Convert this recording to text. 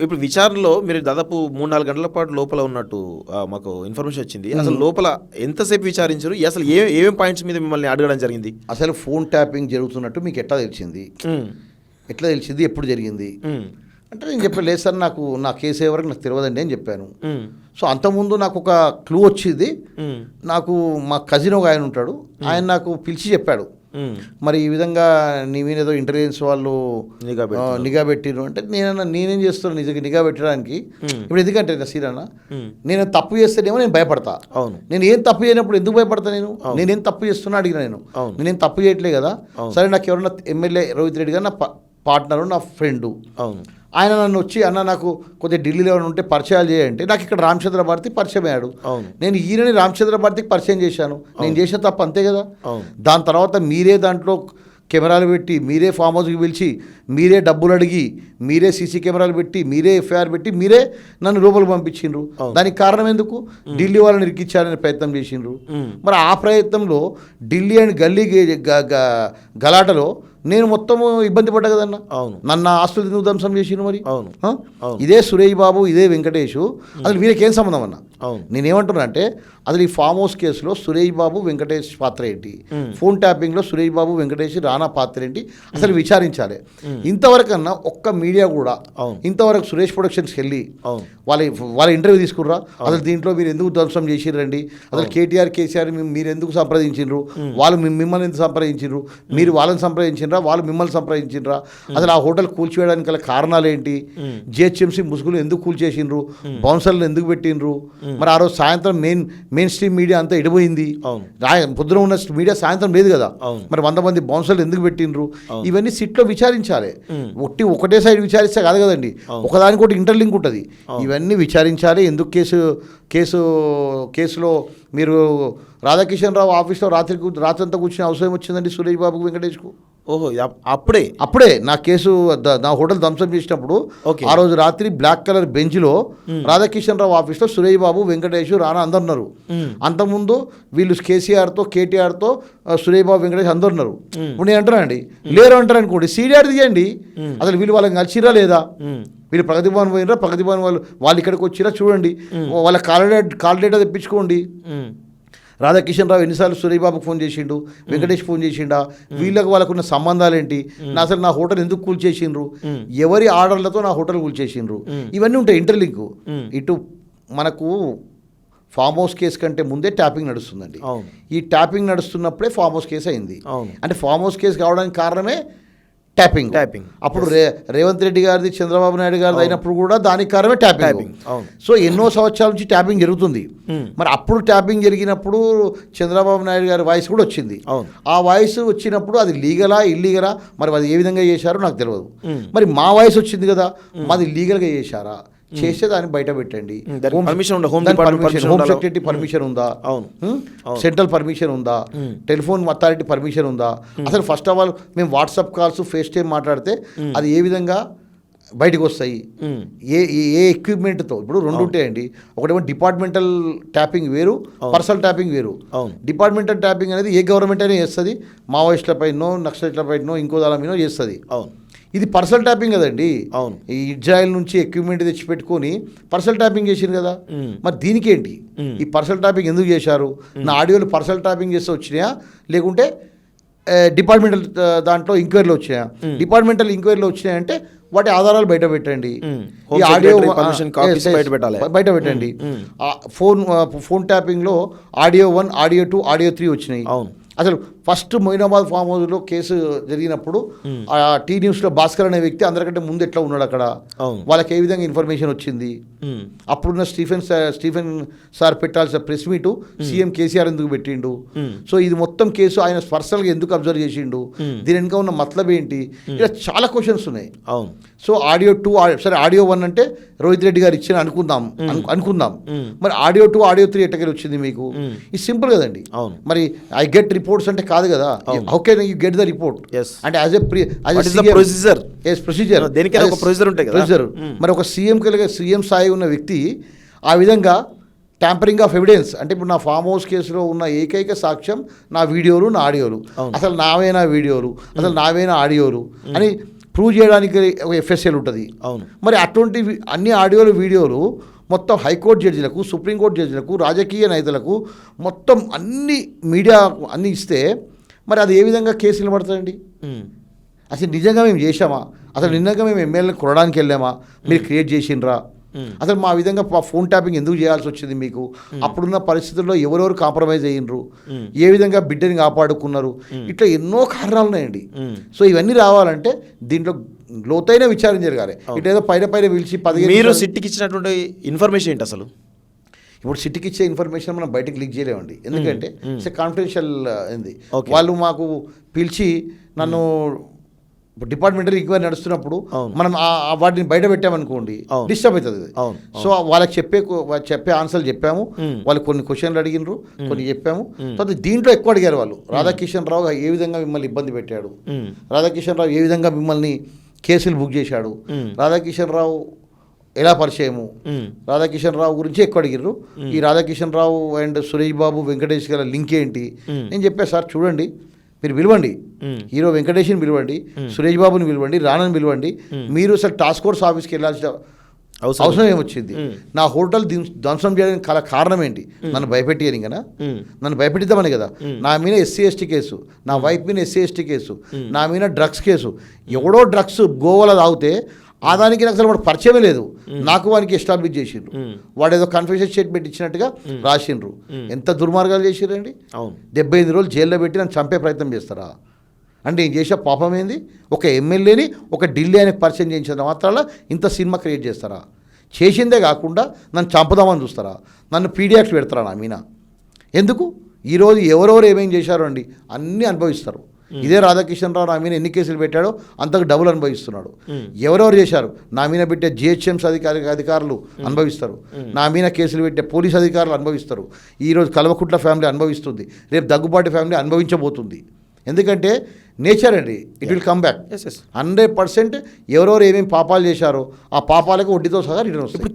ఇప్పుడు విచారణలో మీరు దాదాపు 3-4 గంటల పాటు లోపల ఉన్నట్టు మాకు ఇన్ఫర్మేషన్ వచ్చింది. అసలు లోపల ఎంతసేపు విచారించారు? అసలు ఏమేం పాయింట్స్ మీద మిమ్మల్ని అడగడం జరిగింది? అసలు ఫోన్ ట్యాపింగ్ జరుగుతున్నట్టు మీకు ఎట్లా తెలిసింది? ఎట్లా తెలిసింది? ఎప్పుడు జరిగింది అంటే నేను చెప్పాను, లేదు సార్ నాకు నా కేసు ఎవరికి నాకు తెలియదండి అని చెప్పాను. సో అంతకుముందు నాకు ఒక క్లూ వచ్చింది. నాకు మా కజిన్ ఒక ఆయన ఉంటాడు, ఆయన నాకు పిలిచి చెప్పాడు, మరి ఈ విధంగా నీ మీద ఏదో ఇంటెలిజెన్స్ వాళ్ళు నిఘా పెట్టిరు అంటే నేనేం చేస్తాను నిజంగా నిఘా పెట్టడానికి. ఇప్పుడు ఎందుకంటే సీరన్న నేను తప్పు చేస్తేనేమో నేను భయపడతా. నేను ఏం తప్పు చేయనప్పుడు ఎందుకు భయపడతా? నేనేం తప్పు చేస్తున్నా అడిగిన నేనేం తప్పు చేయట్లే కదా. సరే నాకు ఎవరన్నా ఎమ్మెల్యే రోహిత్ రెడ్డి గారు నా పార్ట్నరు, నా ఫ్రెండు, ఆయన నన్ను వచ్చి అన్న నాకు కొద్దిగా ఢిల్లీలో ఉంటే పరిచయాలు చేయంటే నాకు ఇక్కడ రామచంద్ర భారతి పరిచయం అయ్యాడు. నేను ఈయనని రామచంద్ర భారతికి పరిచయం చేశాను. నేను చేసిన తప్పు అంతే కదా. దాని తర్వాత మీరే దాంట్లో కెమెరాలు పెట్టి, మీరే ఫామ్ హౌస్కి పిలిచి, మీరే డబ్బులు అడిగి, మీరే సీసీ కెమెరాలు పెట్టి, మీరే ఎఫ్ఐఆర్ పెట్టి, మీరే నన్ను లోపలికి పంపించిండ్రు. దానికి కారణం ఎందుకు? ఢిల్లీ వాళ్ళని ఇరికించాలనే ప్రయత్నం చేసిండ్రు. మరి ఆ ప్రయత్నంలో ఢిల్లీ అండ్ గల్లీ గలాటలో నేను మొత్తం ఇబ్బంది పడ్డా కదన్న. నన్ను ఆస్తులు ఎందుకు ధ్వంసం చేసిండ్రు? మరి ఇదే సురేష్ బాబు, ఇదే వెంకటేష్, అసలు వీళ్ళకేం సంబంధం అన్న? నేనేమంటున్నా అంటే అసలు ఈ ఫామ్ హౌస్ కేసులో సురేష్ బాబు వెంకటేష్ పాత్ర ఏంటి, ఫోన్ ట్యాపింగ్లో సురేష్ బాబు వెంకటేష్ రానా పాత్ర ఏంటి, అసలు విచారించాలి. ఇంతవరకు అన్న ఒక్క మీడియా కూడా ఇంతవరకు సురేష్ ప్రొడక్షన్స్కి వెళ్ళి వాళ్ళ ఇంటర్వ్యూ తీసుకుర్రా? అసలు దీంట్లో మీరు ఎందుకు ధ్వంసం చేసిర్రండి, అసలు కేటీఆర్ కేసీఆర్ మీరు ఎందుకు సంప్రదించిండ్రు, వాళ్ళు మిమ్మల్ని ఎందుకు సంప్రదించిండ్రు, మీరు వాళ్ళని సంప్రదించిండ్రా, వాళ్ళు మిమ్మల్ని సంప్రదించిండ్రా, అసలు ఆ హోటల్ కూల్చివేయడానికి గల కారణాలు ఏంటి, జిహెచ్ఎంసీ ముసుగులు ఎందుకు కూల్చేసిండ్రు, బౌన్సర్లు ఎందుకు పెట్టిండ్రు, మరి ఆ రోజు సాయంత్రం మెయిన్ స్ట్రీమ్ మీడియా అంతా ఎడిపోయింది, పొద్దున ఉన్న మీడియా సాయంత్రం లేదు కదా, మరి 100 మంది బౌన్సర్లు ఎందుకు పెట్టిండ్రు, ఇవన్నీ సిట్లో విచారించాలి. ఒకటే సైడ్ విచారిస్తే కాదు కదండి, ఒకదానికొకటి ఇంటర్లింక్ ఉంటుంది. ఇవన్నీ విచారించాలి. ఎందుకు కేసులో మీరు రాధాకిషన్ రావు ఆఫీస్లో రాత్రంతా కూర్చునే అవసరం వచ్చిందండి సురేష్ బాబుకు, వెంకటేష్కు? ఓహో, అప్పుడే నా కేసు నా హోటల్ ధ్వంసం చేసినప్పుడు ఆ రోజు రాత్రి బ్లాక్ కలర్ బెంచ్లో రాధాకిషన్ రావు ఆఫీస్లో సురేష్ బాబు, వెంకటేష్, రానా అందరు ఉన్నారు. అంతకుముందు వీళ్ళు కేసీఆర్తో, కేటీఆర్తో సురేష్ బాబు, వెంకటేష్ అందరు ఉన్నారు. ఇప్పుడు నేను అంటానండి, లేరు అంటారు అనుకోండి, సీడీఆర్ తీయండి. అసలు వీళ్ళు వాళ్ళకి నచ్చిరా లేదా? వీళ్ళు ప్రగతి భవన్ పోయినరా, ప్రగతి భవన్ వాళ్ళు ఇక్కడికి వచ్చిరా చూడండి, వాళ్ళ కాల్ డేటా తెప్పించుకోండి. రాధాకిషన్ రావు ఎన్నిసార్లు సురేష్ బాబుకి ఫోన్ చేసిండు, వెంకటేష్ ఫోన్ చేసిండా, వీళ్ళకి వాళ్ళకున్న సంబంధాలు ఏంటి, అసలు నా హోటల్ ఎందుకు కూల్చేసిండ్రు, ఎవరి ఆర్డర్లతో నా హోటల్ కూల్చేసిండ్రు, ఇవన్నీ ఉంటాయి ఇంటర్లింక్. ఇటు మనకు ఫామ్ హౌస్ కేసు కంటే ముందే ట్యాపింగ్ నడుస్తుందండి. ఈ ట్యాపింగ్ నడుస్తున్నప్పుడే ఫామ్ హౌస్ కేసు అయింది. అంటే ఫామ్ హౌస్ కేసు కావడానికి కారణమే ట్యాపింగ్. అప్పుడు రేవంత్ రెడ్డి గారిది, చంద్రబాబు నాయుడు గారిది అయినప్పుడు కూడా దానికి కారణమే ట్యాపింగ్. సో ఎన్నో సంవత్సరాల నుంచి ట్యాపింగ్ జరుగుతుంది. మరి అప్పుడు ట్యాపింగ్ జరిగినప్పుడు చంద్రబాబు నాయుడు గారి వాయిస్ కూడా వచ్చింది. ఆ వాయిస్ వచ్చినప్పుడు అది లీగలా ఇల్లీగలా, మరి అది ఏ విధంగా చేశారో నాకు తెలియదు. మరి మా వాయిస్ వచ్చింది కదా, మాది లీగల్గా చేశారా? చేస్తే దాన్ని బయట పెట్టండి. హోమ్ సెక్రటరీ పర్మిషన్ ఉందా, సెంట్రల్ పర్మిషన్ ఉందా, టెలిఫోన్ అథారిటీ పర్మిషన్ ఉందా? అసలు ఫస్ట్ ఆఫ్ ఆల్ మేము వాట్సాప్ కాల్స్, ఫేస్ టైం మాట్లాడితే అది ఏ విధంగా బయటకు వస్తాయి, ఏ ఎక్విప్మెంట్తో? ఇప్పుడు రెండు ఉంటాయండి, ఒకటేమో డిపార్ట్మెంటల్ ట్యాపింగ్ వేరు, పర్సనల్ ట్యాపింగ్ వేరు. డిపార్ట్మెంటల్ ట్యాపింగ్ అనేది ఏ గవర్నమెంట్ అయినా చేస్తుంది, మావోయిస్టులపైనో, నక్సలైట్లపైనో, ఇంకో దాని మీద చేస్తుంది. ఇది పర్సనల్ ట్యాపింగ్ కదండి. ఈ ఇజ్రాయెల్ నుంచి ఎక్విప్మెంట్ తెచ్చిపెట్టుకొని పర్సనల్ ట్యాపింగ్ చేసింది కదా. మరి దీనికి ఏంటి ఈ పర్సనల్ ట్యాపింగ్ ఎందుకు చేశారు? నా ఆడియోలు పర్సనల్ ట్యాపింగ్ చేస్తే వచ్చినాయా, లేకుంటే డిపార్ట్మెంటల్ దాంట్లో ఎంక్వైరీలో వచ్చినాయా? డిపార్ట్మెంటల్ ఎంక్వైరీలో వచ్చినాయంటే వాటి ఆధారాలు బయట పెట్టండి. ఈ ఆడియో బయట పెట్టండి. ఫోన్ ట్యాపింగ్లో ఆడియో 1, ఆడియో 2, ఆడియో 3 వచ్చినాయి. అసలు ఫస్ట్ మొయినాబాద్ ఫామ్ హౌస్లో కేసు జరిగినప్పుడు ఆ టీ న్యూస్లో భాస్కర్ అనే వ్యక్తి అందరికంటే ముందు ఎట్లా ఉన్నాడు అక్కడ, వాళ్ళకి ఏ విధంగా ఇన్ఫర్మేషన్ వచ్చింది, అప్పుడున్న స్టీఫెన్ సార్ పెట్టాల్సిన ప్రెస్ మీటు సీఎం కేసీఆర్ ఎందుకు పెట్టిండు, సో ఇది మొత్తం కేసు ఆయన పర్సనల్గా ఎందుకు అబ్జర్వ్ చేసిండు, దీని వెనుక ఉన్న మతలబ్ ఏంటి, ఇలా చాలా క్వశ్చన్స్ ఉన్నాయి. సో ఆడియో 2, సరే ఆడియో 1 అంటే రోహిత్ రెడ్డి గారు ఇచ్చిన అనుకుందాం, మరి ఆడియో 2, ఆడియో 3 ఎట్టకెళ్ళి వచ్చింది మీకు? ఇది సింపుల్ కదండి. మరి ఐ గెట్ రిపోర్ట్స్ అంటే కాదు కదా, how can you get the report అంటే యాజ్ ఎ ప్రొసీజర్. మరి ఒక సీఎం స్థాయి ఉన్న వ్యక్తి ఆ విధంగా ట్యాంపరింగ్ ఆఫ్ ఎవిడెన్స్ అంటే ఇప్పుడు నా ఫామ్ హౌస్ కేసులో ఉన్న ఏకైక సాక్ష్యం నా వీడియోలు, నా ఆడియోలు, అసలు నావేనా వీడియోలు, అసలు నావేనా ఆడియోలు అని ప్రూవ్ చేయడానికి ఒక ఎఫ్ఎస్ఎల్ ఉంటుంది. అవును. మరి అటువంటి అన్ని ఆడియోలు వీడియోలు మొత్తం హైకోర్టు జడ్జిలకు, సుప్రీంకోర్టు జడ్జిలకు, రాజకీయ నేతలకు మొత్తం అన్ని మీడియా అన్నీ ఇస్తే మరి అది ఏ విధంగా కేసు నిలబడుతుందండి? అసలు నిజంగా మేము చేసామా? అసలు నిజంగా మేము ఎమ్మెల్యేలను కొనడానికి వెళ్ళామా? మీరు క్రియేట్ చేసిండ్రా? అసలు మా విధంగా ఫోన్ ట్యాపింగ్ ఎందుకు చేయాల్సి వచ్చింది మీకు? అప్పుడున్న పరిస్థితుల్లో ఎవరెవరు కాంప్రమైజ్ అయ్యిండ్రు? ఏ విధంగా బిడ్డని కాపాడుకున్నారు? ఇట్లా ఎన్నో కారణాలు ఉన్నాయండి. సో ఇవన్నీ రావాలంటే దీంట్లో లోతైన విచారం జరగాలి. ఇటేదో పైన పిలిచి 15 మీరు సిట్టికి ఇచ్చినటువంటి ఇన్ఫర్మేషన్ ఏంటి అసలు? ఇప్పుడు సిటీకి ఇచ్చే ఇన్ఫర్మేషన్ మనం బయటకు లీక్ చేయలేమండి. ఎందుకంటే ఇట్స్ కాన్ఫిడెన్షియల్ ఏంది. వాళ్ళు మాకు పిలిచి నన్ను డిపార్ట్మెంటల్ ఎంక్వైరీ నడుస్తున్నప్పుడు మనం వాటిని బయట పెట్టామనుకోండి డిస్టర్బ్ అవుతుంది. సో వాళ్ళకి చెప్పే ఆన్సర్లు చెప్పాము. వాళ్ళు కొన్ని క్వశ్చన్లు అడిగినారు, కొన్ని చెప్పాము. తర్వాత దీంట్లో ఎక్కువ అడిగారు వాళ్ళు. రాధాకిషన్ రావు ఏ విధంగా మిమ్మల్ని ఇబ్బంది పెట్టాడు, రాధాకిషన్ రావు ఏ విధంగా మిమ్మల్ని కేసులు బుక్ చేశాడు, రాధాకిషన్ రావు ఎలా పరిచయము, రాధాకిషన్ రావు గురించి ఎక్కువ అడిగిర్రు. ఈ రాధాకిషన్ రావు అండ్ సురేష్ బాబు, వెంకటేష్ గారి లింక్ ఏంటి? నేను చెప్పా, సార్ చూడండి, మీరు పిలవండి, హీరో వెంకటేష్ని పిలవండి, సురేష్ బాబుని పిలవండి, రాణని పిలవండి. మీరు అసలు టాస్క్ ఫోర్స్ ఆఫీస్కి వెళ్ళాల్సిన అవసరం ఏమొచ్చింది? నా హోటల్ ధ్వంసం చేయడానికి కారణం ఏంటి? నన్ను భయపెట్టియని కదా, నన్ను భయపెట్టిద్దామని కదా. నా మీద ఎస్సీ ఎస్టీ కేసు, నా వైఫ్ మీద ఎస్సీ ఎస్టీ కేసు, నా మీద డ్రగ్స్ కేసు. ఎవడో డ్రగ్స్ గోవాలో తాగితే ఆ దానికి నాకు అసలు వాడు పరిచయమే లేదు, నాకు వానికి ఎస్టాబ్లిష్ చేసిండ్రు. వాడు ఏదో కన్ఫెషన్ స్టేట్మెంట్ ఇచ్చినట్టుగా రాసిండ్రు. ఎంత దుర్మార్గాలు చేసిరండి. 75 రోజులు జైల్లో పెట్టి నన్ను చంపే ప్రయత్నం చేస్తారా? అంటే నేను చేసే పాపం ఏంది? ఒక ఎమ్మెల్యేని ఒక ఢిల్లీ ఆయనకు పరిచయం చేయించిన మాత్రాల ఇంత సినిమా క్రియేట్ చేస్తారా? చేసిందే కాకుండా నన్ను చంపుదామని చూస్తారా? నన్ను పీడియాక్స్ పెడతారా నా మీన? ఎందుకు? ఈరోజు ఎవరెవరు ఏమేం చేశారో అండి అన్నీ అనుభవిస్తారు. ఇదే రాధాకిషన్ రావు నా మీద ఎన్ని కేసులు పెట్టాడో అంతకు డబుల్ అనుభవిస్తున్నాడు. ఎవరెవరు చేశారు? నా మీద పెట్టే జిహెచ్ఎంసీ అధికారులు అనుభవిస్తారు, నా మీద కేసులు పెట్టే పోలీస్ అధికారులు అనుభవిస్తారు. ఈరోజు కల్వకుట్ల ఫ్యామిలీ అనుభవిస్తుంది, రేపు దగ్గుబాటి ఫ్యామిలీ అనుభవించబోతుంది. ఎందుకంటే నేచర్ అండి, ఇట్ విల్ కమ్ బ్యాక్ 100%. ఎవరెవరు ఏమేమి పాపాలు చేశారో ఆ పాపాలకు వడ్డీతో సహా రిటర్న్ వస్తుంది.